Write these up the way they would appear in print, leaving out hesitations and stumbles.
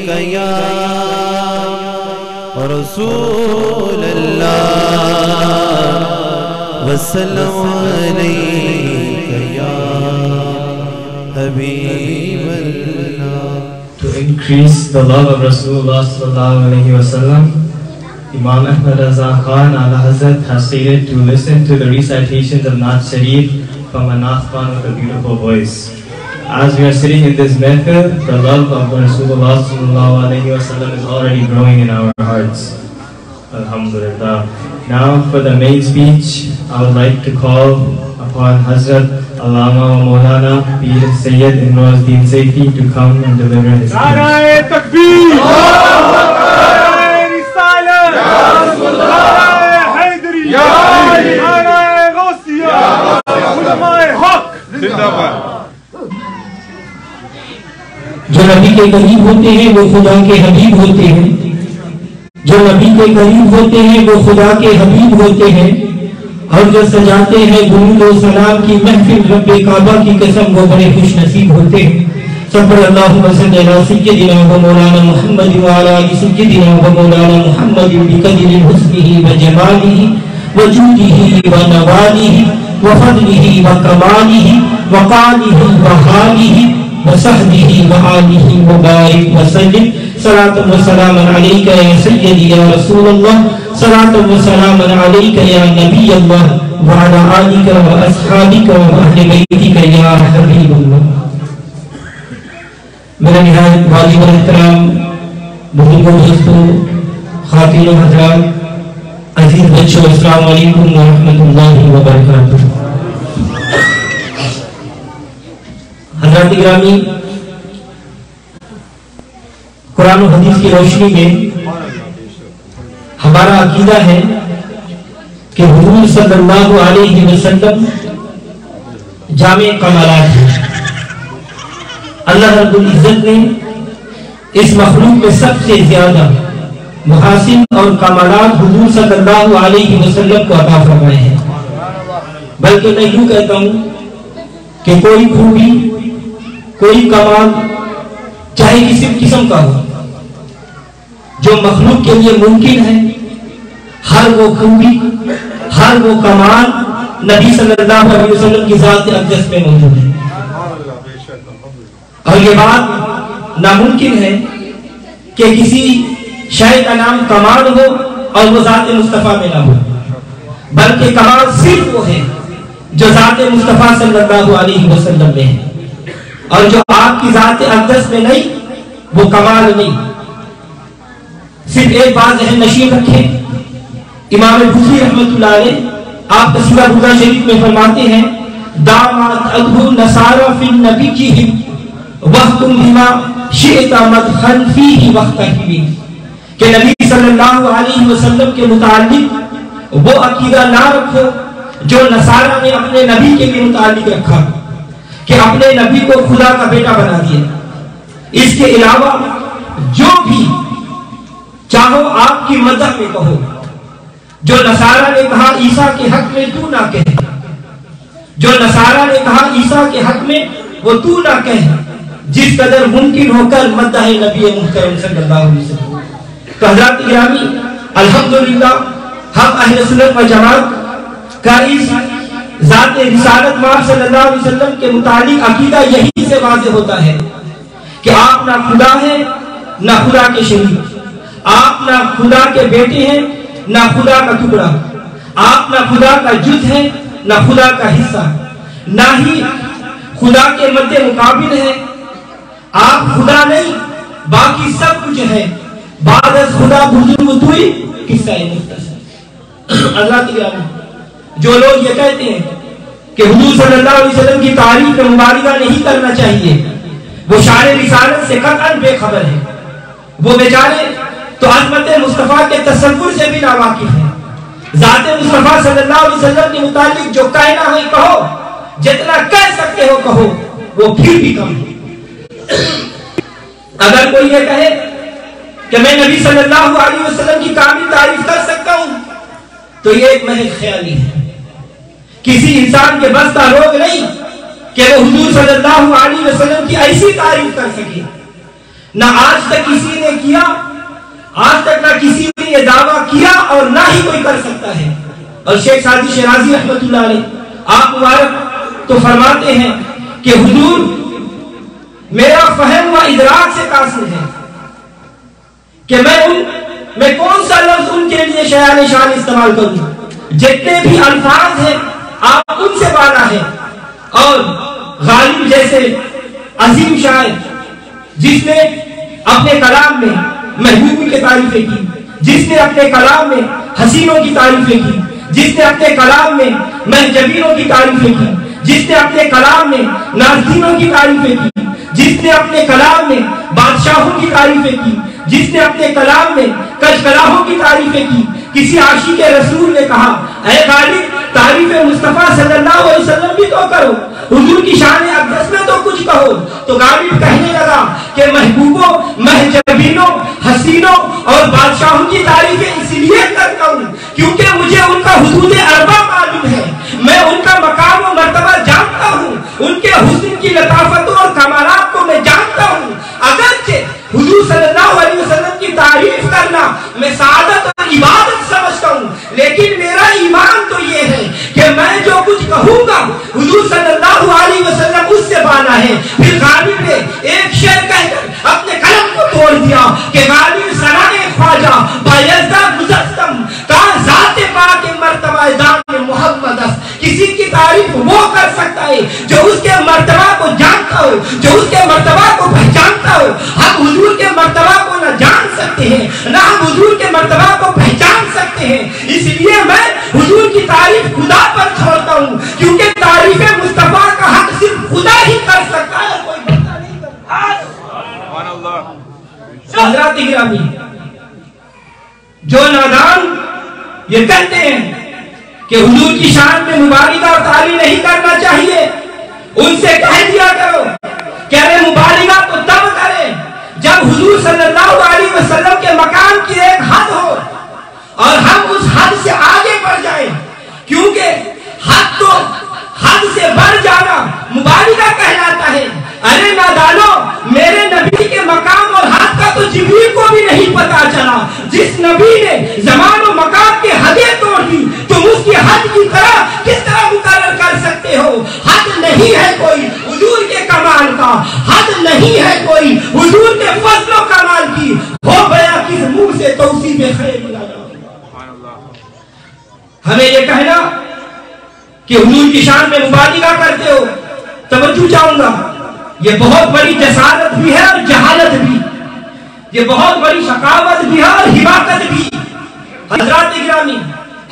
یا رسول اللہ وسلم علیک یا حبیب اللہ. To increase the love of Rasulullah sallallahu alayhi wa sallam, Imam Ahmad Raza Khan Ala Hazrat has stated to listen to the recitations of Naat Sharif from a Naat Khan with a beautiful voice. As we are sitting in this mehfil, the love of Rasulullah sallallahu alayhi wa sallam is already growing in our hearts. Alhamdulillah. Now for the main speech, I would like to call upon Hazrat Allama wa Maulana Pir Sayyid Imrozdin Saifi to come and deliver his speech. Narae Takbir! Narae Risalah! Ya Rasulullah! Narae Haydari! Ya Ali! Narae Ghausiyya! Ya Ulamae Haq! Zindabad! جو نبی کے قریب ہوتے ہیں وہ خدا کے حبیب ہوتے ہیں. جو نبی کے قریب ہوتے ہیں وہ خدا کے حبیب ہوتے ہیں. اور جو سجاتے ہیں درود و سلام کی محفل رب کعبہ کی قسم وہ بڑے خوش نصیب ہوتے ہیں. صلی اللہم صلی علی سیدنا و مولانا محمد و علی آل سیدنا و مولانا محمد بقدر حسنہ و جمالہ و جودہ و نوالہ و فضلہ و کمالہ و قالہ و حالہ وصحبه وآله وبارك وسلم. صلاة وسلام عليك يا سيدي يا رسول الله. صلاة وسلام عليك يا نبي الله وعلى آلك وأصحابك وأهل بيتك يا حبيب الله. میرا نہایت واجب احترام بزرگوں دوستوں خواتین و حضرات عزیز بچوں السلام علیکم ورحمۃ اللہ وبرکاتہ. حضرات گرامی، قرآن و حدیث کی روشنی میں ہمارا عقیدہ ہے کہ حضور صلی اللہ علیہ وسلم جامع کمالات ہیں. اللہ رب العزت نے اس مخلوق میں سب سے زیادہ محاسن اور کمالات حضور صلی اللہ علیہ وسلم کو عطا فرمائے ہیں. بلکہ میں یوں کہتا ہوں کہ کوئی خوبی، کوئی کمال چاہے کسی قسم کا ہو جو مخلوق کے لیے ممکن ہے، ہر وہ خوبی، ہر وہ کمال نبی صلی اللہ علیہ وسلم کی ذات اقدس میں موجود ہے. اور یہ بات ناممکن ہے کہ کسی شے کا نام کمال ہو اور وہ ذات مصطفیٰ میں نہ ہو، بلکہ کمال صرف وہ ہے جو ذات مصطفیٰ صلی اللہ علیہ وسلم میں ہے. اور جو آپ کی ذات اقدس میں نہیں وہ کمال نہیں. صرف ایک بات ذہن نشین رکھیں، امام بخاری رحمۃ اللہ علیہ آپ تسبیح روزہ شریف میں فرماتے ہیں دامات ادھو نصارا فی نبیہم وحکم بما شئت مدخن فیہ وقتہم، کہ نبی صلی اللہ علیہ وسلم کے متعلق وہ عقیدہ نہ رکھو جو نصارہ نے اپنے نبی کے بھی متعلق رکھا کہ اپنے نبی کو خدا کا بیٹا بنا دیا. اس کے علاوہ جو بھی چاہو آپ کی مدح میں کہو. جو نصارہ نے کہا عیسیٰ کے حق میں تو نہ کہہ، جو نصارہ نے کہا عیسیٰ کے حق میں وہ تو نہ کہہ، جس قدر ممکن ہو کر مدح نبی محترم صلی اللہ علیہ وسلم. تو حضرات گرامی، الحمدللہ ہم اہل سنت و جماعت کا اس ذات رسالت مآب صلی اللہ علیہ وسلم کے متعلق عقیدہ یہی سے واضح ہوتا ہے کہ آپ نہ خدا ہیں نہ خدا کے شریک، آپ نہ خدا کے بیٹے ہیں نہ خدا کا ٹکڑا، آپ نہ خدا کا جز ہیں نہ خدا کا حصہ، نہ ہی خدا کے مد مقابل ہیں. آپ خدا نہیں باقی سب کچھ ہے، بعد از خدا بزرگ توئی قصہ مختصر. اللہ تعالی جو لوگ یہ کہتے ہیں کہ حضور صلی اللہ علیہ وسلم کی تعریف مبارکہ نہیں کرنا چاہیے وہ شان رسالت سے قطعاً بے خبر ہے. وہ بیچارے تو عظمت مصطفیٰ کے تصور سے بھی ناواقف ہیں. ذات مصطفیٰ صلی اللہ علیہ وسلم کے متعلق جو کہنا ہے کہو، جتنا کہہ سکتے ہو کہو، وہ پھر بھی کم ہے. اگر کوئی یہ کہے کہ میں نبی صلی اللہ علیہ وسلم کی کامل تعریف کر سکتا ہوں تو یہ ایک محض خیالی ہے. کسی انسان کے بس کا روگ نہیں کہ وہ حضور صلی اللہ علیہ وسلم کی ایسی تعریف کر سکے. نہ آج تک کسی نے کیا، آج تک نہ کسی نے یہ دعویٰ کیا اور نہ ہی کوئی کر سکتا ہے۔ اور شیخ سعدی شیرازی رحمۃ اللہ علیہ آپ مبارک تو فرماتے ہیں کہ حضور میرا فہم و ادراک سے قاصر ہے کہ میں کون سا لفظ ان کے لیے شایان شان استعمال کروں، جتنے بھی الفاظ ہیں آپ ان سے بالا ہے۔ اور غالب جیسے عظیم شاعر جس نے اپنے کلام میں محبوبی کی تعریفیں کی، جس نے اپنے کلام میں حسینوں کی تعریفیں کی، جس نے اپنے کلام میں محجبینوں کی تعریفیں کی، جس نے اپنے کلام میں نازنینوں کی تعریفیں کی، جس نے اپنے کلام میں بادشاہوں کی تعریفیں کی، جس نے اپنے کلام میں کشکلاہوں کی تعریفیں کی، کسی عاشق رسول نے کہا اے غالب تعریف مصطفیٰ صلی اللہ علیہ وسلم بھی تو کرو، حضور کی شان اقدس میں تو کچھ کہو۔ تو غالب کہنے لگا کہ محبوبوں، محجبینوں، حسینوں اور بادشاہوں کی تعریفیں اس لیے کرتا ہوں کیونکہ مجھے ان کا حدود اربع معلوم ہے، میں ان کا مقام و مرتبہ جانتا ہوں، ان کے حسن کی لطافتوں اور کمالات کو میں جانتا ہوں۔ اگرچہ حضور صلی اللہ علیہ وسلم کی تعریف کرنا میں سعادت اور عبادت سمجھتا ہوں، لیکن میرا ایمان تو یہ ہے کہ میں جو کچھ کہوں گا حضور صلی اللہ علیہ وسلم اس سے بالا ہے۔ پھر غالب نے ایک شعر کہہ کر اپنے قلم کو توڑ دیا کہ غالب ثنائے خواجہ بایزدہ مجسم کا ذات پاک مرتبہ دان محمد است۔ کسی کی تعریف وہ کر سکتا ہے جو اس کے مرتبہ کو جانتا ہو، جو اس کے مرتبہ کو پہچانتا ہو۔ ہم حضور کے مرتبہ کو نہ جان سکتے ہیں، نہ ہم حضور کے مرتبہ کو پہچان سکتے ہیں، اس لیے میں حضور کی تعریف خدا پر چھوڑتا ہوں کیونکہ تعریف مصطفیٰ کا حق صرف خدا ہی کر سکتا ہے، کوئی بندہ نہیں کرتا۔ حضرات گرامی، جو نادان یہ کہتے ہیں کہ حضور کی شان میں مبالغہ اور تعریف نہیں کرنا چاہیے، ان سے کہہ دیا کرو کہ ارے مبالغہ تو تب کریں جب حضور صلی اللہ علیہ وسلم کے مقام کی ایک حد ہو اور ہم اس حد سے آگے بڑھ جائیں، کیونکہ حد تو حد سے بڑھ جانا مبالغہ کہلاتا ہے۔ ارے نادانو، میرے نبی کے مقام اور حد کا تو جبریل کو بھی نہیں پتا چلا۔ جس نبی نے زمان و مقام کے حدیں توڑ دی تم اس کی حد کی طرح کس طرح مقرر کر سکتے ہو؟ حد نہیں ہے کوئی حضور کے کمال کا، حد نہیں ہے کوئی حضور کے فضل و کمال کی، ہو گیا کس منہ سے توصیف خیر ملا۔ ہمیں یہ کہنا کہ حضور کی شان میں مبالغہ کرتے ہو، توجہ چاہوں گا، یہ بہت بڑی جسارت بھی ہے اور جہالت بھی، یہ بہت بڑی شقاوت بھی ہے اور حماقت بھی۔ حضرات گرامی،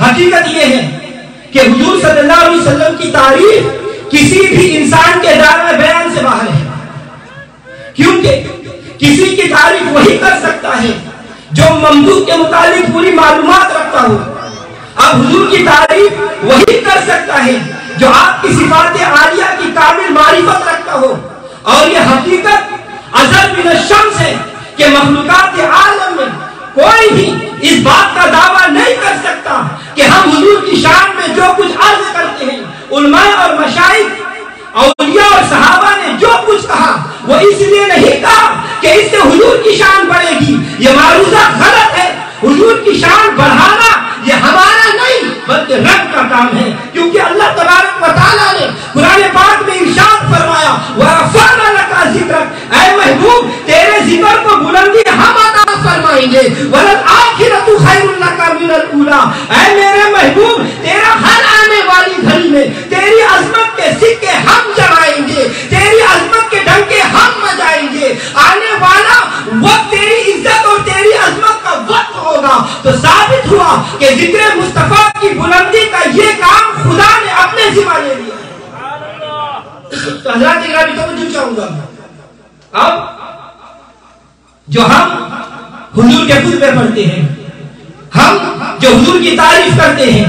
حقیقت یہ ہے کہ حضور صلی اللہ علیہ وسلم کی تعریف کسی بھی انسان کے دائرہ بیان سے باہر ہے، کیونکہ کسی کی تعریف وہی کر سکتا ہے جو ممدوح کے متعلق پوری معلومات رکھتا ہو۔ اب حضور کی تعریف وہی کر سکتا ہے جو آپ کی صفات عالیہ کی کامل معرفت رکھتا ہو، اور یہ حقیقت ازل من الشمس ہے کہ مخلوقات عالم میں کوئی بھی اس بات کا دعویٰ نہیں کر سکتا کہ ہم حضور کی شان میں جو کچھ عرض کرتے ہیں، علماء اور مشائخ، اولیاء اور صحابہ نے جو کچھ کہا وہ اس لیے نہیں کہا کہ اس سے حضور کی شان بڑھے گی، یہ معروضہ غلط ہے۔ حضور کی شان بڑھانا یہ ہمارا نہیں بلکہ رب کا کام ہے، کیونکہ اللہ تبارک و تعالیٰ نے قرآن پاک میں ارشاد فرمایا وَرَفَعْنَا لَكَ ذِكْرَكَ، اے محبوب تیرے ذکر کو بلندی ہم عطا فرمائیں گے، وَلَلْآخِرَةُ خَيْرٌ لَكَ مِنَ الْأُولَىٰ، اے میرے محبوب تیرا ہر آنے والی گھڑی میں تیری عظمت کے سکے ہم جمائیں گے، تیری عظمت کے ڈنکے ہم بجائیں گے، آنے والا وقت تیری عزت اور تیری عظمت کا وقت ہوگا۔ تو ثابت ہوا کہ ذکر مصطفیٰ کی بلندی کا یہ کام خدا نے اپنے ذمہ لے لیا۔ تو حضرات گرامی توجہ چاہوں گا، اب جو ہم حضور کے خطبے پڑھتے ہیں، ہم جو حضور کی تعریف کرتے ہیں،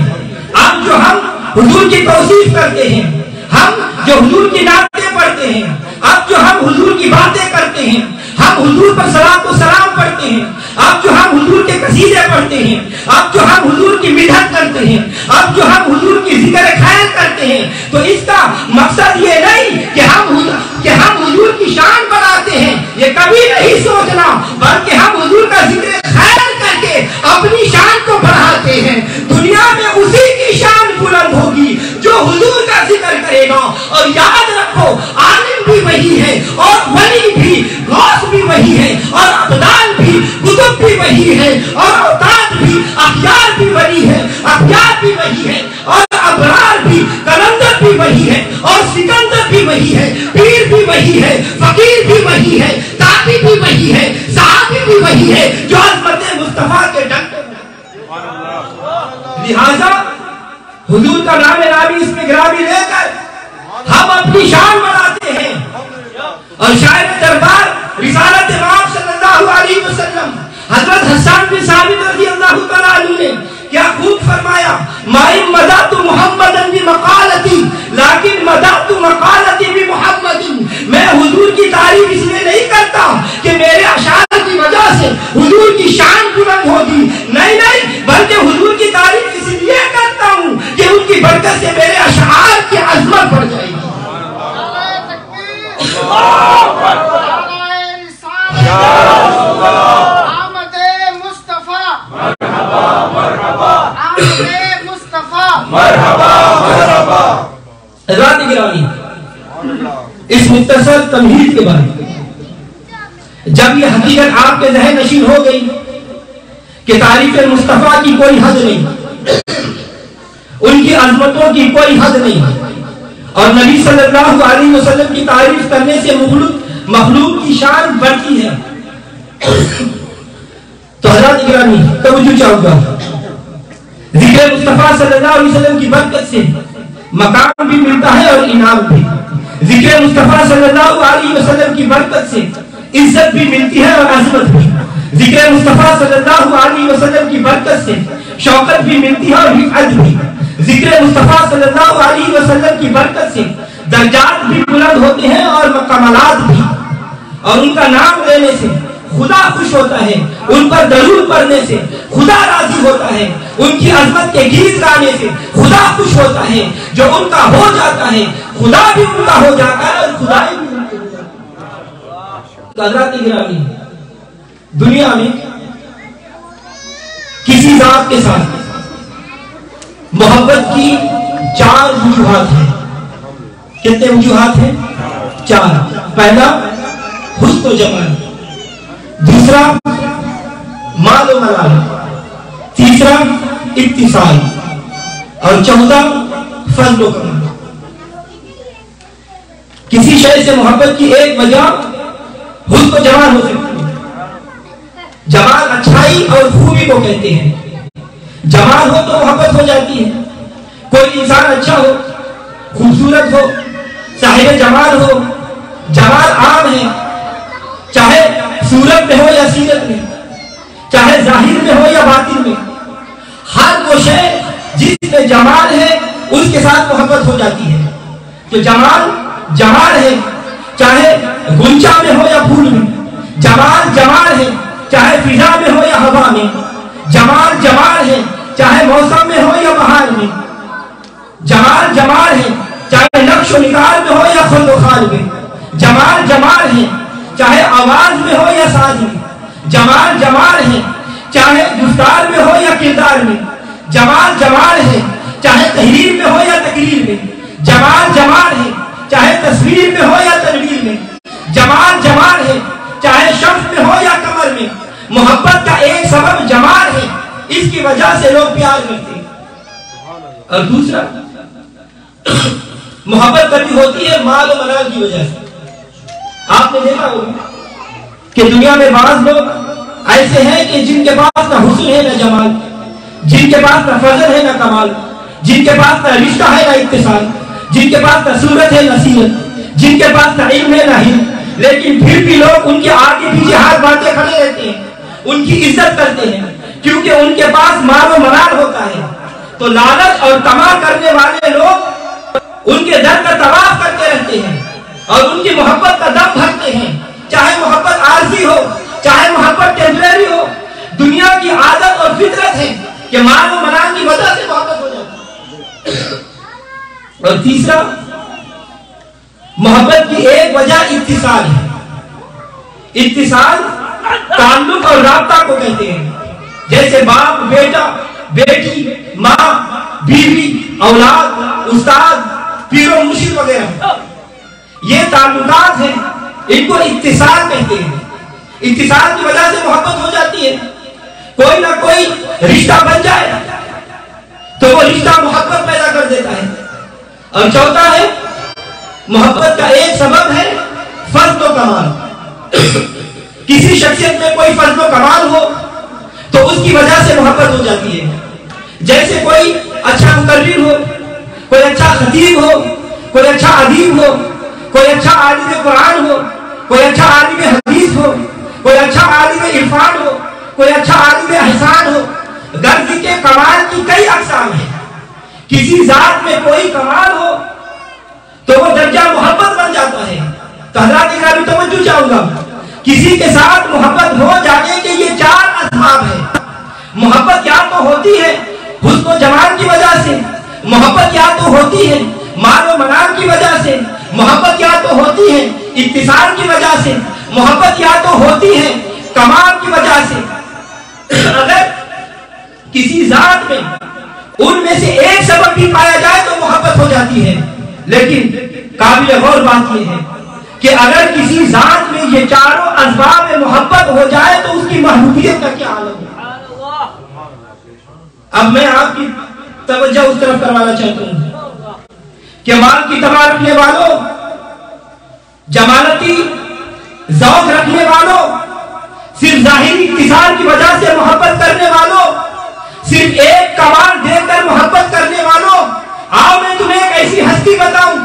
اب جو ہم حضور کی توصیف کرتے ہیں، ہم جو حضور کی نعتیں پڑھتے ہیں، اب جو ہم حضور کی باتیں کرتے ہیں، ہم حضور پر صلاۃ و سلام پڑھتے ہیں، اب جو ہم حضور کے قصیدے پڑھتے ہیں، اب جو ہم حضور کی مدحت کرتے ہیں، اب جو ہم حضور کی ذکر خیر کرتے ہیں، تو اس کا مقصد یہ نہیں کہ ہم حضور کی شان بڑھاتے ہیں، یہ کبھی نہیں سوچنا، بلکہ ہم حضور کا ذکر خیر کر کے اپنی شان کو بڑھاتے ہیں۔ دنیا میں اسی کی شان بلند ہوگی جو حضور کا ذکر کرے گا۔ اور یاد رکھو، عالم بھی وہی ہے، اور ولی بھی، غوث بھی وہی ہے، اور ابدال بھی، قطب بھی وہی ہے، اور اوتاد بھی، اخیار بھی ولی ہے، اخیار بھی وہی ہے، اور ابرار بھی، کلندر بھی وہی ہے، اور سکندر بھی وہی ہے، پیر بھی وہی ہے، فقیر بھی وہی ہے، تابعی بھی وہی ہے، صحابی بھی وہی ہے، جو عظمت مصطفیٰ کے ڈنڈے میں۔ لہذا حضور کا نام نامی اس میں گرامی لے کر ہم اپنی شان بڑھاتے ہیں۔ اور شاعر دربار رسالت امام صلی اللہ علیہ وسلم حضرت حسان بن ثابت رضی اللہ تعالیٰ عنہ نے کیا خوب فرمایا، مَائِن مَدَعْتُ مُحَمَّدًا بِمَقَالَتِي لیکن مَدَعْتُ مَقَالَتِي بِمُحَمَّدٍ۔ میں حضور کی تعریف اس لیے نہیں کرتا کہ میرے اشعار کی وجہ سے حضور کی شان بلند ہوگی، نہیں، بلکہ حضور کی تعریف اس لیے کرتا ہوں کہ ان کی برکت سے میرے اشعار کی عظمت بڑھ جائے گی۔ حضرات گرامی، اس مختصر تمہید کے بعد جب یہ حقیقت آپ کے ذہن نشین ہو گئی کہ تعریف مصطفیٰ کی کوئی حد نہیں، ان کی عظمتوں کی کوئی حد نہیں، اور نبی صلی اللہ علیہ وسلم کی تعریف کرنے سے مخلوق کی شان بڑھتی ہے، تو حضرات گرامی توجہ چاہوں گا، ذکر مصطفیٰ صلی اللہ علیہ وسلم کی برکت سے مقام بھی ملتا ہے اور انعام بھی، ذکر مصطفیٰ صلی اللہ علیہ وسلم کی برکت سے عزت بھی ملتی ہے اور عظمت بھی، ذکر مصطفیٰ صلی اللہ علیہ وسلم کی برکت سے شوکت بھی ملتی ہے اور رفعت بھی، ذکر مصطفیٰ صلی اللہ علیہ وسلم کی برکت سے درجات بھی بلند ہوتے ہیں اور کمالات بھی، اور ان کا نام لینے سے خدا خوش ہوتا ہے، ان پر درود پڑھنے سے خدا راضی ہوتا ہے، ان کی عظمت کے گیت گانے سے خدا خوش ہوتا ہے، جو ان کا ہو جاتا ہے خدا بھی ان کا ہو جاتا ہے اور خدائی بھی ان کا ہو جاتا ہے۔ حضرات گرامی، دنیا میں کسی ذات کے ساتھ محبت کی 4 وجوہات ہیں۔ کتنے وجوہات ہیں؟ 4۔ پہلا حسن و جمال، دوسرا مال و ملال، تیسرا اتصال، اور چوتھا فضل و کرم۔ کسی شے سے محبت کی ایک وجہ حسن و جمال ہو سکتی ہے۔ جمال اچھائی اور خوبی کو کہتے ہیں، جمال ہو تو محبت ہو جاتی ہے۔ کوئی انسان اچھا ہو، خوبصورت ہو، صاحب جمال ہو، جمال عام ہے، چاہے صورت میں ہو یا سیرت میں، چاہے ظاہر میں ہو یا باطن میں، ہر وہ شے جس میں جمال ہے اس کے ساتھ محبت ہو جاتی ہے۔ تو جمال ہے، چاہے گنچا میں ہو یا پھول میں، جمال ہے، چاہے فضا میں ہو یا ہوا میں، جمال ہے، چاہے موسم میں ہو یا بہار میں، جمال ہے، چاہے نقش و نگار میں ہو یا خلق و خال میں، جمال ہے، چاہے آواز میں ہو یا ساز میں، جمال ہے، چاہے گفتار میں ہو یا کردار میں، جمال ہے، چاہے تحریر میں ہو یا تقریر میں، جمال ہے، چاہے تصویر میں ہو یا تنویر میں، جمال ہے، چاہے شمس میں ہو یا قمر میں۔ محبت کا ایک سبب جمال ہے، اس کی وجہ سے لوگ پیار کرتے ہیں۔ اور دوسرا، محبت کبھی ہوتی ہے مال و ملال کی وجہ سے۔ آپ نے دیکھا ہوگا کہ دنیا میں بعض لوگ ایسے ہیں کہ جن کے پاس نہ حسن ہے نہ جمال، جن کے پاس نہ فضل ہے نہ کمال، جن کے پاس نہ رشتہ ہے نہ اتصال، جن کے پاس نہ صورت ہے نہ سیرت، جن کے پاس نہ علم ہے نہ علم، لیکن پھر بھی لوگ ان کے آگے پیچھے ہاتھ باندھے کھڑے رہتے ہیں، ان کی عزت کرتے ہیں، کیونکہ ان کے پاس مال و ملال ہوتا ہے۔ تو لالچ اور طمع کرنے والے لوگ ان کے در کا طواف کرتے رہتے ہیں اور ان کی محبت کا دم بھرتے ہیں، چاہے محبت عارضی ہو، چاہے محبت کے کہ مال و منال کی وجہ سے محبت ہو جاتی ہے۔ اور تیسرا، محبت کی ایک وجہ اتصال ہے۔ اتصال تعلق اور رابطہ کو کہتے ہیں، جیسے باپ بیٹا، بیٹی، ماں بیوی، اولاد، استاد، پیر و مرشد وغیرہ، یہ تعلقات ہیں، ان کو اتصال کہتے ہیں۔ اتصال کی وجہ سے محبت ہو جاتی ہے۔ کوئی نہ کوئی رشتہ بن جائے تو وہ رشتہ محبت پیدا کر دیتا ہے۔ اور چوتھا ہے، محبت کا ایک سبب ہے فضل و کمال۔ کسی شخصیت میں کوئی فضل و کمال ہو تو اس کی وجہ سے محبت ہو جاتی ہے۔ جیسے کوئی اچھا مقرر ہو، کوئی اچھا خطیب ہو، کوئی اچھا ادیب ہو، کوئی اچھا عالم قرآن ہو، کوئی اچھا عالم حدیث ہو، کوئی اچھا عالم عرفان ہو، کوئی اچھا عالم احسان ہو۔ غرض کے کمال کی کئی اقسام ہیں۔ کسی ذات میں کوئی کمال ہو تو وہ درجہ محبت بن جاتا ہے۔ تو حضرات گرامی توجہ چاہوں گا، کسی کے ساتھ محبت ہو جانے کے یہ 4 اسباب ہیں۔ محبت یا تو ہوتی ہے حسن و جمال کی وجہ سے، محبت یا تو ہوتی ہے مال و منال کی وجہ سے، محبت یا تو ہوتی ہے اتصال کی وجہ سے، محبت یا تو ہوتی ہے کمال کی وجہ سے۔ اگر کسی ذات میں ان میں سے ایک سبب بھی پایا جائے تو محبت ہو جاتی ہے۔ لیکن قابل غور بات یہ ہے کہ اگر کسی ذات میں یہ 4 اسباب میں محبت ہو جائے تو اس کی محبوبیت کا کیا عالم ہے۔ اب میں آپ کی توجہ اس طرف کروانا چاہتا ہوں کہ مال کی تما رکھنے والوں، جمالتی ذوق رکھنے والوں، صرف ظاہری اتصال کی وجہ سے محبت کرنے والوں، صرف ایک کمال دے کر محبت کرنے والوں، آؤ میں تمہیں ایک ایسی ہستی بتاؤں،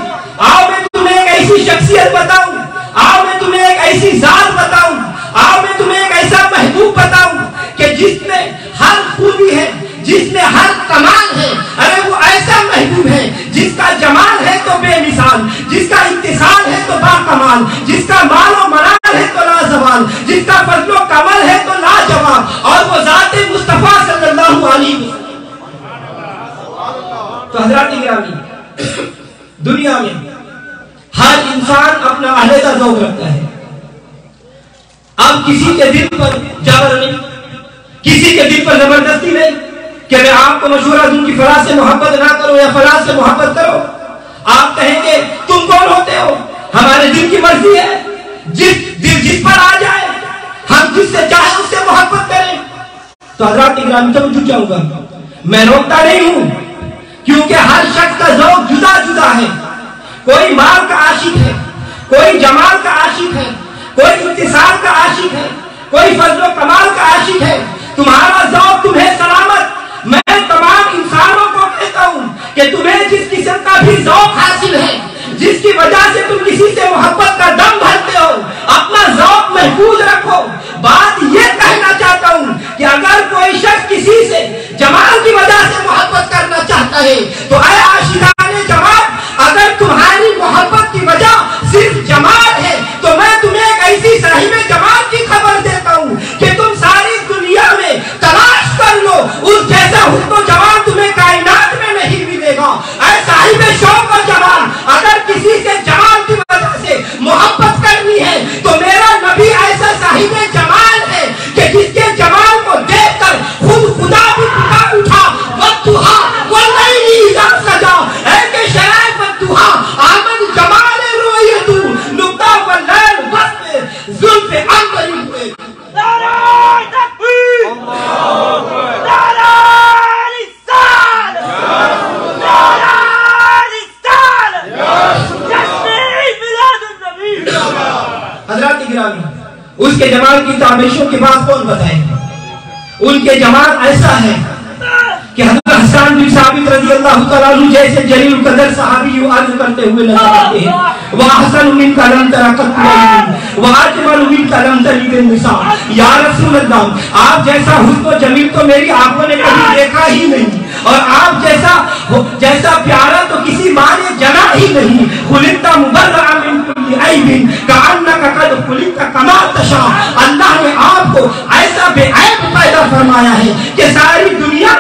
آؤ میں تمہیں ایک ایسی شخصیت بتاؤں، آؤ میں تمہیں ایک ایسی ذات بتاؤں، آؤ میں تمہیں ایک ایسا محبوب بتاؤں کہ جس میں ہر خوبی ہے، جس میں ہر کمال ہے۔ ارے وہ ایسا محبوب ہے جس کا جمال ہے تو بے مثال، جس کا اتصال ہے تو با کمال، جس کا مال و منال ہے تو لازوال، جس کا فضل و کمال ہے تو لاجواب، اور وہ ذات مصطفیٰ صلی اللہ علیہ وسلم۔ تو حضرات گرامی، دنیا میں ہر انسان اپنا علیحدہ ذوق رکھتا ہے۔ اب کسی کے دل پر جبر نہیں، کسی کے دل پر زبردستی نہیں کہ میں آپ کو مشورہ دوں کہ فلاں سے محبت نہ کرو یا فلاں سے محبت کرو۔ آپ کہیں گے تم کون ہوتے ہو، ہمارے دل کی مرضی ہے، جس پر آ جائے ہم جس سے چاہے اس سے محبت کریں۔ تو حضرات گرامی توجہ چاہوں گا، میں روکتا نہیں ہوں کیونکہ ہر شخص کا ذوق جدا جدا ہے۔ کوئی مال کا عاشق ہے، کوئی جمال کا عاشق ہے، کوئی اتصال کا عاشق ہے، کوئی فضل و کمال کا عاشق ہے۔ تمہارا ذوق تمہیں سلامت۔ میں تمام انسانوں کو کہتا ہوں کہ تمہیں جس قسم کا بھی ذوق حاصل ہے، جس کی وجہ سے تم کسی سے محبت کا دم بھرتے ہو، اپنا ذوق محفوظ رکھو۔ بات یہ کہنا چاہتا ہوں کہ اگر کوئی شخص کسی سے جمال کی وجہ سے محبت کرنا چاہتا ہے تو اے عاشقان جمال، اگر تمہاری محبت کی وجہ صرف جمال ہے تو میں تمہیں ایک ایسی صاحب جمال کی خبر دیتا ہوں کہ تم ساری دنیا میں تلاش کر لو، اس جیسا حسن و جمال تمہیں کائنات میں نہیں ملے گا۔ اے صاحب شوق و جمال، اگر کسی سے جمال کی وجہ سے محبت کرنی ہے تو میرا نبی ایسا صاحب جمال ہے کہ جس کے جمال کو دیکھ کر خود خدا بھی پکار اٹھا، وَالضُّحَىٰ وَاللَّيْلِ إِذَا سَجَىٰ، اے کہ شرائع وَالضُّحَىٰ آمن جمال رویت نقطہ واللیل وسط زلف عنبر ہوئے۔ نعرہ تکبیر، نعرہ رسالت، نعرہ رسالت، جشن میلاد النبی۔ حضرات گرامی، اس کے جمال کی تعمیشوں کی بات کون بتائے؟ ان کے جمال ایسا ہے کہ حضرت حسان بن ثابت رضی اللہ تعالیٰ عنہ جیسے جلیل القدر صحابی یوں عرض کرتے ہوئے نظر آتے ہیں، وَأَحْسَنُ مِنْكَ لَمْ تَرَ قَطُّ عَيْنٌ وَأَجْمَلُ مِنْكَ لَمْ تَلِدِ النِّسَاءُ۔ یا رسول اللہ، آپ جیسا حسن و جمیل تو میری آنکھوں نے کبھی دیکھا ہی نہیں، اور آپ جیسا پیارا تو کسی ماں نے جنا ہی نہیں۔ خُلِقْتَ مُبَرَّأً مِنْ كُلِّ عَيْبٍ كَأَنَّكَ قَدْ خُلِقْتَ كَمَا تَشَاءُ۔ اللہ نے آپ کو ایسا بے عیب پیدا فرمایا ہے کہ ساری دنیا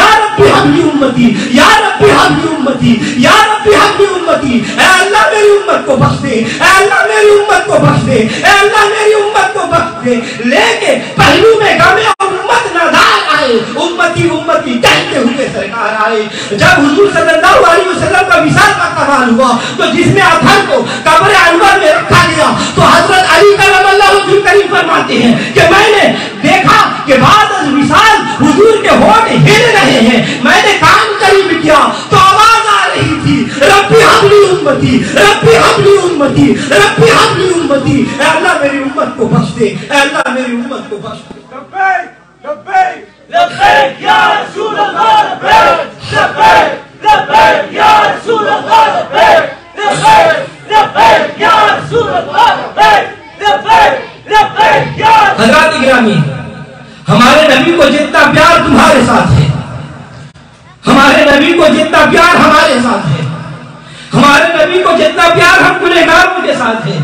یا رب حبلی امتی، یا رب حبلی امتی، یا رب حبلی امتی، اے اللہ میری امت کو بخش دے، اے اللہ میری امت کو بخش دے، اے اللہ میری امت کو بخش دے. لے کے پہلو میں غم امت نادار آئے، امتی امتی کہتے ہوئے سرکار آئے. جب حضور صلی اللہ علیہ وسلم کا وصال کا کمال ہوا تو جس میں اطہر کو قبر انور میں رکھا گیا تو حضرت علی کرم اللہ وجہ کریم فرماتے ہیں کہ میں نے دیکھا کہ بعد از وصال حضور کے ہونٹ ہل رہے ہیں. میں نے کان قریب کیا تو آواز آ رہی تھی ربی حبلی امتی، ربی حبلی امتی، ربی حبلی امتی. اے اللہ میری امت کو بخش دے، اے اللہ میری امت کو بخش دے. لبیک لبیک لبیک یا رسول اللہ، لبیک لبیک لبیک یا رسول اللہ، لبیک لبیک لبیک یا رسول اللہ، لبیک لبیک لبیک یا. حضرات گرامی، ہمارے نبی کو جتنا پیار تمہارے ساتھ ہے، ہمارے نبی کو جتنا پیار ہمارے ساتھ ہے، ہمارے نبی کو جتنا پیار ہم گنہگاروں کے ساتھ ہے،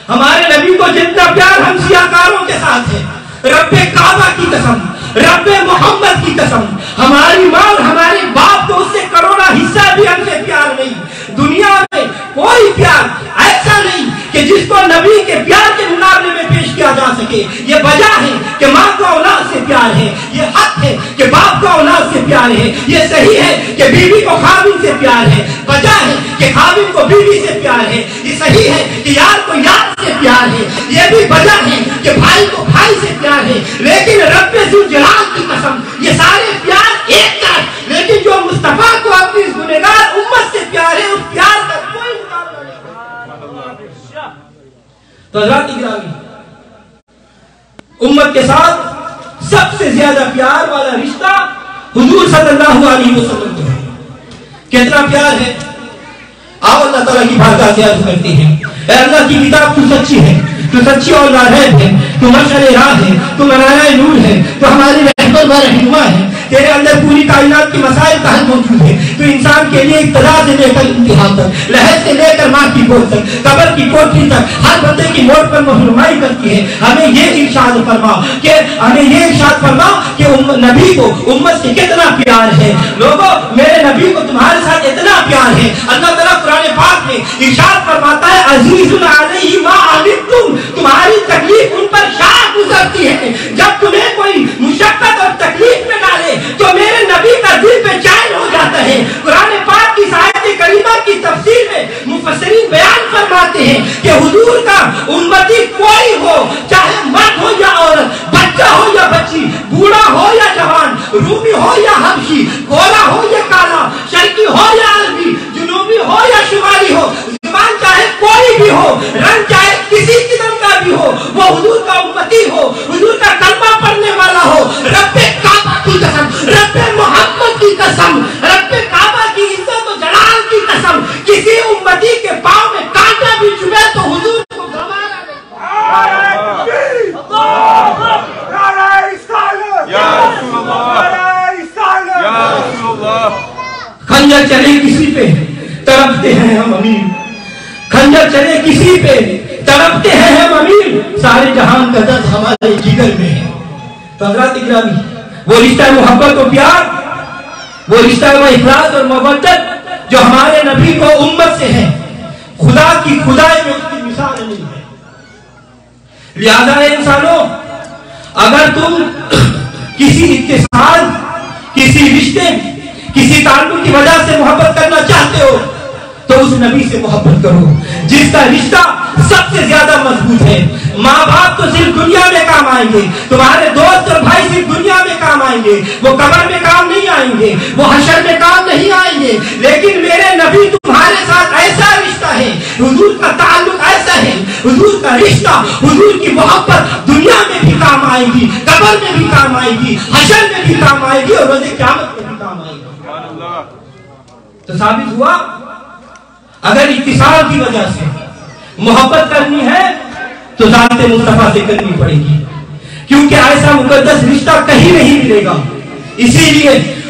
ہمارے نبی کو جتنا پیار ہم سیاکاروں کے ساتھ ہے. رب کعبہ کی قسم، رب محمد کی قسم، ہماری ماں اور ہمارے باپ کو اس سے کروڑا حصہ بھی ہم سے پیار نہیں. دنیا میں کوئی پیار ایسا نہیں کہ جس کو نبی کے پیار کے مقابلے میں پیش کیا جا سکے. یہ وجہ ہے کہ ماں کو اولاد سے پیار ہے، یہ حق ہے کہ باپ کو اولاد سے پیار ہے، یہ صحیح ہے کہ بیوی کو خاوند سے پیار ہے، وجہ ہے کہ خاوند کو بیوی سے پیار ہے، یہ صحیح ہے کہ یار کو یار سے پیار ہے، یہ بھی وجہ ہے کہ بھائی کو بھائی سے پیار ہے. لیکن رب ذوالجلال کی قسم یہ سارے پیار ایک طرف، لیکن جو مصطفیٰ کو اپنی اس گنہگار امت سے پیار ہے اس پیار کا کوئی مقابلہ نہیں. تو حضرات گرامی، امت کے ساتھ سب سے زیادہ پیار والا رشتہ حضور صلی اللہ علیہ وسلم کو ہے. کتنا پیار ہے؟ آؤ اللہ تعالیٰ کی بارگاہ سے عرض کرتے ہیں اے اللہ کی کتاب تو سچی ہے، تو سچی اور ناریب ہے، تو مشعل راہ ہے، تو منارہ نور ہے، تو ہماری رہبر و رہنما ہے. تیرے اندر پوری کائنات کی مسائل کا حل موجود ہے. تو انسان کے لیے ابتدا سے لے کر انتہا تک، لہر سے لے کر ماں کی گود تک، قبر کی کوٹھی تک ہر بندے کی موت پر رہنمائی کرتی ہے. ہمیں یہ ارشاد فرما کہ نبی کو امت سے کتنا پیار ہے. لوگوں، میرے نبی کو تمہارے ساتھ اتنا پیار ہے. اللہ تعالیٰ قرآن پاک میں ارشاد فرماتا ہے عزیز علیہ ما عنتم، تمہاری تکلیف ان پر شاہ گزرتی ہے. جب تمہیں کوئی مشقت اور تکلیف میں ڈالے تو میرے نبی کا دل بے چین ہو جاتا ہے. قرآن پاک کی آیت کریمہ کی تفسیر میں مفسرین بیان فرماتے ہیں کہ حضور کا امتی کوئی ہو، چاہے مرد ہو یا عورت، بچہ ہو یا بچی، بوڑھا ہو یا جوان، رومی ہو یا حبشی، گورا ہو یا کالا، شرقی ہو یا عربی، جنوبی ہو یا شمالی ہو، زبان چاہے کوئی بھی ہو، رنگ چاہے کسی قسم کا بھی ہو، وہ حضور کا امتی ہو، حضور کا کلمہ پڑھنے والا ہو. رب کعبہ کی قسم، رب محمد کی قسم، رب کعبہ کی عزت و جلال کی قسم، کسی امتی کے پاؤں میں کانٹا بھی چبھے تو حضور کو گوارا نہیں. خنجر چلے کسی پہ تڑپتے ہیں ہم امیر، خنجر چلے کسی پہ تڑپتے ہیں ہم امیر، سارے جہان کا درد ہمارے جگر میں ہے. تو حضرات گرامی، وہ رشتہ محبت و پیار، وہ رشتہ و اخلاص اور مودت جو ہمارے نبی کو امت سے ہے، خدا کی خدائی میں اس کی مثال نہیں ہے. لہذا انسانوں، اگر تم کسی اتصال، کسی رشتے، کسی تعلق کی وجہ سے محبت کرنا چاہتے ہو تو اس نبی سے محبت کرو جس کا رشتہ سب سے زیادہ مضبوط ہے. ماں باپ تو صرف دنیا میں کام آئیں گے، تمہارے دوست اور بھائی صرف دنیا میں کام آئیں گے، وہ قبر میں کام نہیں آئیں گے، وہ حشر میں کام نہیں آئیں گے. لیکن میرے نبی تمہارے ساتھ ایسا رشتہ ہے، حضور کا تعلق ایسا ہے، حضور کا رشتہ، حضور کی محبت دنیا میں بھی کام آئے گی، قبر میں بھی کام آئے گی، حشر میں بھی کام آئے گی اور روز قیامت میں بھی کام آئے گی. تو ثابت ہوا اگر اتصال کی وجہ سے محبت کرنی ہے تو ذات مصطفیٰ سے کرنی پڑے گی، کیونکہ ایسا مقدس رشتہ کہیں نہیں ملے گا. اسی لیے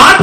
8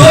2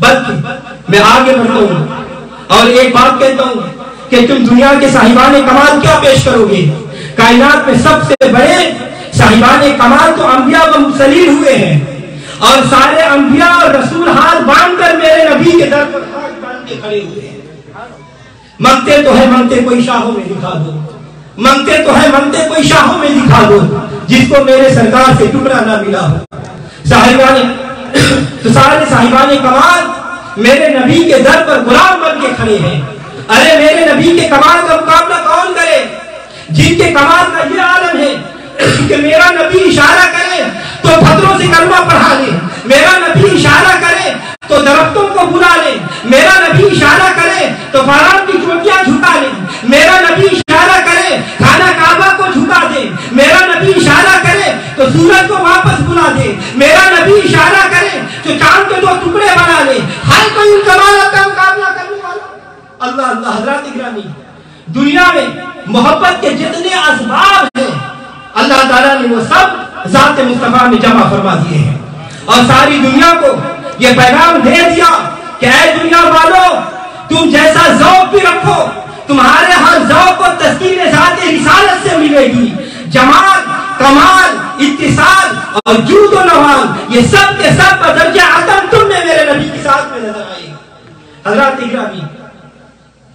بلکہ میں آگے بڑھتا ہوں اور ایک بات کہتا ہوں کہ تم دنیا کے صاحبان کمال کیا پیش کرو گے؟ کائنات میں سب سے بڑے صاحبان کمال تو انبیاء و مرسلین ہوئے ہیں، اور سارے انبیاء اور رسول ہاتھ باندھ کر میرے نبی کے در پر ہاتھ باندھ کے کھڑے ہوئے ہیں۔ منگتے تو ہے منگتے کوئی شاہوں میں دکھا دو، منگتے تو ہے منگتے کوئی شاہوں میں دکھا دو، جس کو میرے سرکار سے ٹکڑا نہ ملا ہو۔ تو سارے صاحبان کمال میرے نبی کے در پر غلام بن کے کھڑے ہیں۔ ارے میرے نبی کے کمال کا مقابلہ کون کرے؟ جن کے کمال کا یہ عالم ہے کہ میرا نبی اشارہ کرے تو پتھروں سے کلمہ پڑھا لے، میرا نبی اشارہ کرے تو درختوں کو بلا لے، میرا نبی اشارہ کرے تو فاران کی چوٹیاں جھکا لے، میرا نبی اشارہ کرے خانہ کعبہ کو جھکا دے، میرا نبی اشارہ کرے تو سورج کو واپس بلا دے، میرا نبی اشارہ کرے تو چاند کے 2 ٹکڑے بنا لے۔ ہر کوئی ان کمالات کا مقابلہ کرنے والا اللہ اللہ۔ حضرات گرامی، دنیا میں محبت کے جتنے اسباب ہیں اللہ تعالیٰ نے وہ سب ذات مصطفیٰ میں جمع فرما دیے ہیں، اور ساری دنیا کو یہ پیغام دے دیا کہ اے دنیا والو، تم جیسا ذوق بھی رکھو، تمہارے ہر ذوق کو تسکین ذات رسالت سے ملے گی۔ جمال، کمال، اتصال اور جود و نوال، یہ سب کے سب بدرجہ عدم تم میں میرے نبی کے ساتھ میں نظر آئے گا۔ حضرات گرامی،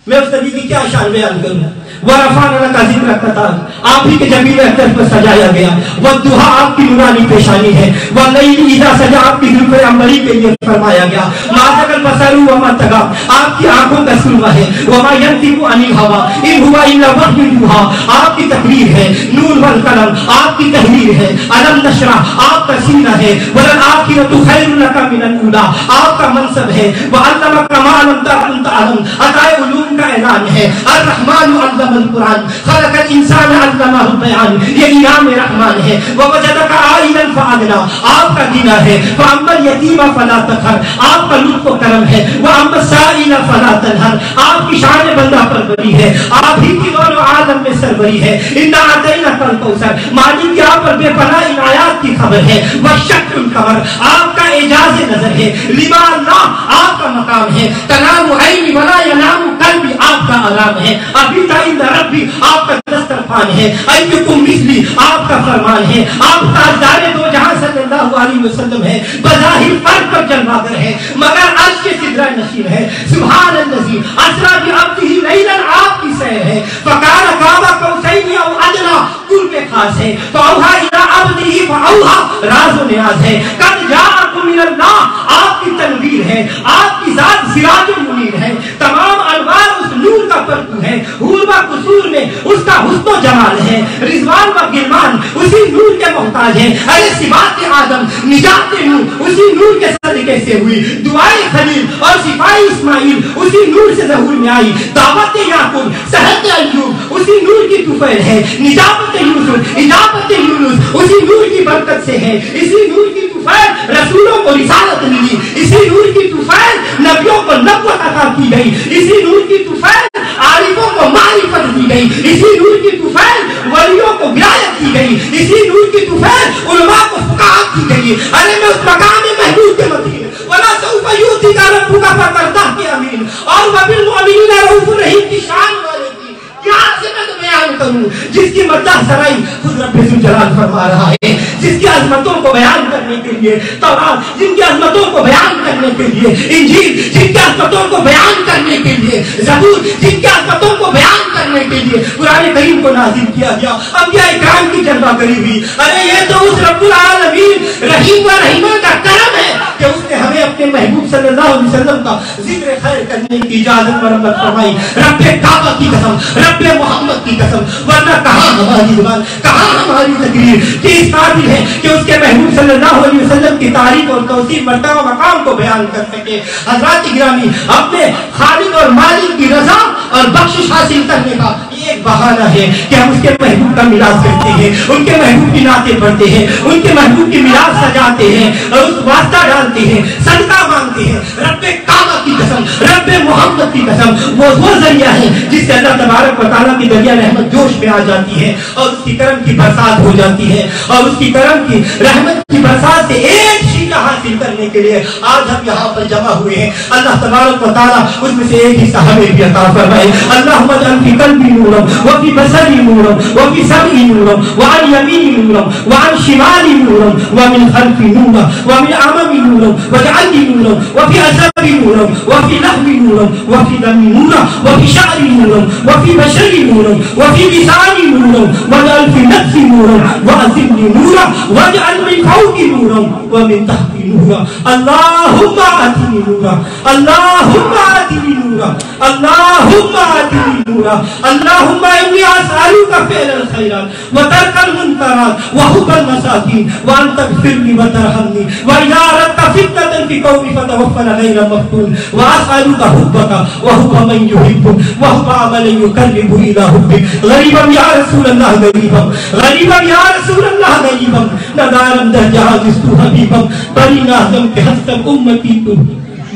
میں اس نبی کی کیا شان بیان کروں؟ وَرَفَعْنَا لَكَ ذِكْرَكَ، آپ ہی کے جمیل اختر پر سجایا گیا۔ وَالضُّحَىٰ آپ کی نورانی پیشانی ہے، وَاللَّيْلِ إِذَا سَجَىٰ آپ کی زلفِ عنبری کے لیے فرمایا گیا۔ مَا زَاغَ الْبَصَرُ وَمَا طَغَىٰ آپ کی آنکھوں کا سلوہ ہے۔ وَمَا يَنطِقُ عَنِ الْهَوَىٰ إِنْ هُوَ إِلَّا وَحْيٌ يُوحَىٰ آپ کی تقریر ہے۔ نون والقلم آپ کی تحریر ہے۔ أَلَمْ نَشْرَحْ آپ کا سینہ ہے۔ وَلَلْآخِرَةُ خَيْرٌ لَكَ مِنَ الْأُولَىٰ آپ کا منصب ہے۔ وَعَلَّمَكَ مَا لَمْ تَكُن تَعْلَمْ عطائے علوم کا اعلان ہے۔ الرحمن علم القرآن خلق الانسان علمہ البیان، یہ انعام رحمان ہے۔ ووجدک عائلا فاغنی آپ کا دینا ہے۔ فاما الیتیم فلا تقہر آپ کا لطف و کرم ہے۔ واما السائل فلا تنہر آپ کی شان بندہ پروری ہے، آپ ہی کی دونوں عالم میں سربری ہے۔ انا اعطیناک الکوثر مالک کی آپ پر بے پناہ عنایات کی خبر ہے۔ والشمس والقمر آپ کا اعجاز نظر ہے۔ لما اللہ آپ کا مقام ہے۔ تنام عینی ولا ینام قلبی آپ کا آرام ہے۔ ابھی عند ربی آپ کا دسترخوان ہے۔ ایکم مثلی آپ کا فرمان ہے۔ آپ تاجدار دو جہاں صلی اللہ علیہ وسلم ہے۔ بظاہر فرق پر جلوگر ہے مگر عرش کے سدرہ نشین ہے۔ سبحان الذی اسریٰ بعبدہ لیلا آپ کی سیر ہے۔ فکان قاب قوسین او ادنی قرب خاص ہے۔ فاوحی الی عبدہ فاوحی راز و نیاز ہے۔ قد جاءکم من اللہ آپ کی تنویر ہے، آپ کی ذات سراج منیر ہے۔ تمام انوار اس نور کا پرتو ہے۔ حور و قصور میں اس کا حسن و جمال ہے۔ رضوان و گلمان اسی نور کے محتاج ہے۔ ارے صفات آدم نجات نور اسی نور کے صدقے سے ہوئی۔ دعائے خلیل اور صفائے اسماعیل اسی نور سے ظہور میں آئی۔ دعوت یعقوب صحت ایوب اسی نور کی طفیل ہے۔ نجابت یوسف اجابت یونس اسی نور کی برکت سے ہے۔ اسی نور کی طفیل رسولوں کو رسالت ملی، اسی نور کی طفیل نبیوں کو نبوت عطا کی گئی، اسی نور کی طفیل عارفوں کو معرفت دی گئی، اسی نور کی طفیل ولیوں کو ولایت کی گئی، اسی نور کی طفیل علماء کو فقاہت کی گئی۔ ارے میں اس مقام محمود کے مدین ولا سوف یؤتیک ربک فترضیٰ امین اور وبالمؤمنین رؤوف رحیم کی شان والے کی کیا سے میں بیان کروں، جس کی مدح سرائی خود رب ذوالجلال فرما رہا ہے، جس کی عظمتوں کو بیان کرنے کے لیے تورات، جن کی عظمتوں کو بیان کرنے کے لیے انجیل، جن کی عظمتوں کو بیان کرنے کے لیے زبور، جن کی عظمتوں کو بیان کرنے کے لیے قرآن کریم کو نازل کیا گیا، انبیاء اکرام کی جلوہ گری ہوئی۔ ارے یہ تو اس رب العالمین رحیم و رحیمہ کا کرم ہے کہ اس نے ہمیں اپنے محبوب صلی اللہ علیہ وسلم کا ذکر خیر کرنے کی اجازت مرمت فرمائی۔ رب کعبہ کی قسم، رب محمد کی قسم، ورنہ کہاں ہماری زبان، کہاں ہماری تقریر کس قابل ہے کہ اس کے محبوب صلی اللہ علیہ وسلم کی تعریف اور توصیف مرتبہ مقام کو بیان کر سکے۔ حضرات گرامی، اپنے خالق اور مالک کی رضا اور بخشش حاصل کرنے کا ایک بہانہ ہے کہ ہم اس کے محبوب کا میراث کرتے ہیں، ان کے محبوب کی نعتیں پڑھتے ہیں، ان کے محبوب کی میراث سجاتے ہیں اور اس واسطہ ڈالتے ہیں، صدقہ مانگتے ہیں۔ رب کعبہ کی قسم، رب محمد کی قسم، وہ ذریعہ ہے جس سے اللہ تبارک و تعالیٰ کی دریا رحمت جوش میں آ جاتی ہے اور اس کی کرم کی برسات ہو جاتی ہے، اور اس کی کرم کی رحمت کی برسات سے ایک نتیجہ حاصل کرنے کے لیے آج ہم یہاں پر جمع ہوئے ہیں. اللہ تبارک و تعالیٰ اس میں سے ایک حصہ ہمیں بھی عطا فرمائے. اللہم اجعل فی قلبی نورا وفی بصری نورا وفی سمعی نورا وعن یمینی نورا وعن شمالی نورا ومن خلفی نورا ومن امامی نورا واجعلنی نورا وفی عصبی نورا وفی لحمی نورا وفی دمی نورا وفی شعری نورا وفی بشری نورا وفی لسانی نورا واجعل فی نفسی نورا وعزمنی نورا واجعل من فوقی نورا ومن تحتی نورا. اللہم آتنی نورا اللہم آتنی نورا اللہم آتنی نورا. اللہم انی اسألک فعل الخیرات وترک المنکرات وحب المساکین وان تغفرنی وترحمنی واذا اردت فتنة فی قومی فتوفنا غیر مفتون واسألک حبک وحب من یحبک وحب عمل یقرب الى حبک. غریبا یا رسول اللہ غریبا غریبا یا رسول اللہ غریبا ندارم در جہازستو حبیبا بری نازم کے ہستم امتی تو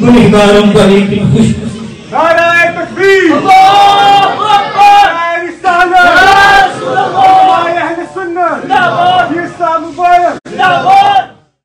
گنہگارم ولیکن خوش. نعرہ تکبیر.